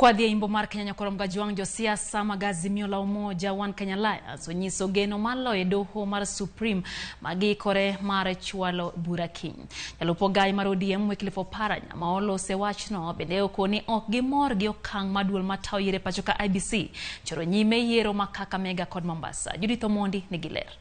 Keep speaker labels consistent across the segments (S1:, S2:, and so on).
S1: Kwa dhia imbo mar Kenya nyakoro mgajuang josiasa mag Azimio la Umoja One Kenya Alliance onyiso geno malo e doho mar Supreme magikore mar chwalo bura kiny. Jalupo gai mar ODM Wycliffe Oparanya ma olose wachno bende okoni ok gimor gi okang' maduol matayo yiero pacho ka IBC choro nyime yiero ma Kakamega kod Mombasa. Judith Omondi nigi ler.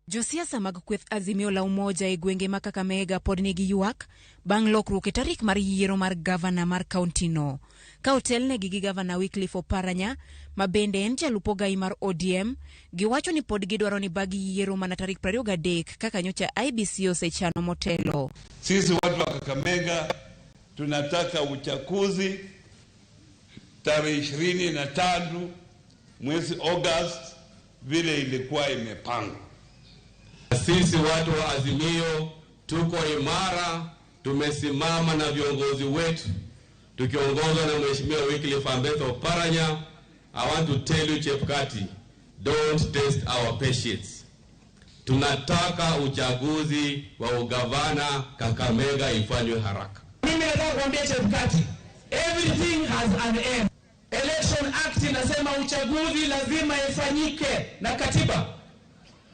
S2: Josiasa mag kweth Azimio la Umoja e gwenge ma Kakamega pod nigi ywak bang' lokruok e tarik mar yiero mar gavana mar kaunti no. Ka otelnegi gi gavana Wycliffe Oparanya ma bende en jalupo gai mar ODM, giwacho ni pod gidwaro ni bagi yiero mana tarik 23 kaka nyocha IBC osechano motelo.
S3: Sisi watu wa Kakamega tunataka uchaguzi tarehe 23 mwezi August vile ilikuwa imepangwa.
S4: Sisi watu wa Azimio tuko imara, tumesimama na viongozi wetu tukiongozwa na Mheshimiwa Wycliffe Oparanya. I want to tell you Chepkati, don't test our patience. Tunataka uchaguzi wa ugavana Kakamega ifanywe haraka.
S5: Mimi nataka kuambia Chepkati, everything has an end. Election Act inasema uchaguzi lazima ifanyike na katiba.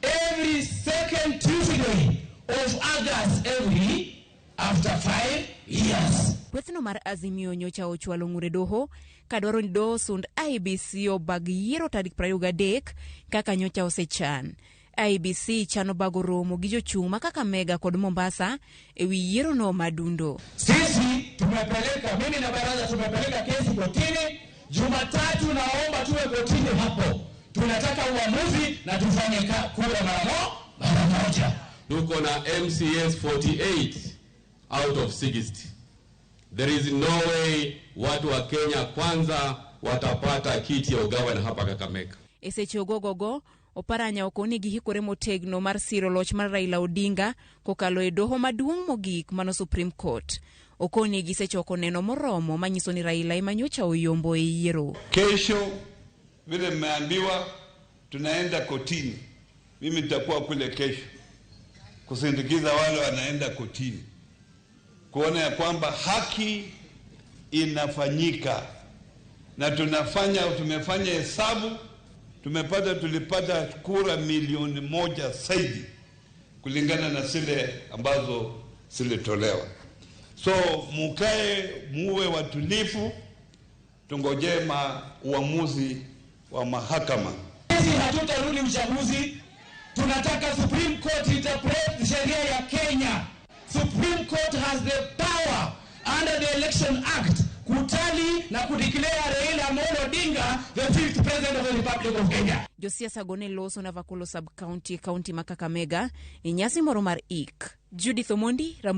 S5: Every second Tuesday of August every after 5 years.
S2: Kwethno mar Azimio nyocha ochwalo ng'ure doho kadwaro ni doho sund IBC obag yiero tarik 23 kaka nyocha osechan. IBC chano bago romo gi jochung' ma Kakamega kod Mombasa ewi yiero no madundo.
S5: Sisi tumepeleka, mimi na baraza tumepeleka kesi kotini. Jumatatu naomba tuwe kotini hapo. Tunataka uamuzi na tufanye kura mara moja.
S4: Tuko na MCS 48 out of 60. There is no way watu wa Kenya kwanza watapata kiti ya ugavana hapa Kakamega.
S2: Eseche ogogogo Oparanya okoni gihikore motegno mar siro loch mar Raila Odinga kokalo e doho maduong' mogik mano Supreme Court. Okoni gisechoko neno moromo manyiso ni Raila imanyocha oyombo e yiero.
S3: Kesho vile mmeambiwa tunaenda kotini. Mimi nitakuwa kule kesho kusindikiza wale wanaenda kotini, kuona ya kwamba haki inafanyika. Na tumefanya hesabu, tulipata kura milioni 1 zaidi kulingana na zile ambazo zilitolewa. So muwe watulifu, tungojee uamuzi wa mahakama.
S5: Sisi hatutarudi uchaguzi. Tunataka Supreme Court interpret sheria ya Kenya. Supreme Court has the power under the Election Act kutali na kudeclare Raila Amolo Odinga the 5th president of the Republic of Kenya.
S2: Josiasa gone loso na Vakulo sub county ma Kakamega inyasi moro mar ik. Judith Omondi, Ramogi.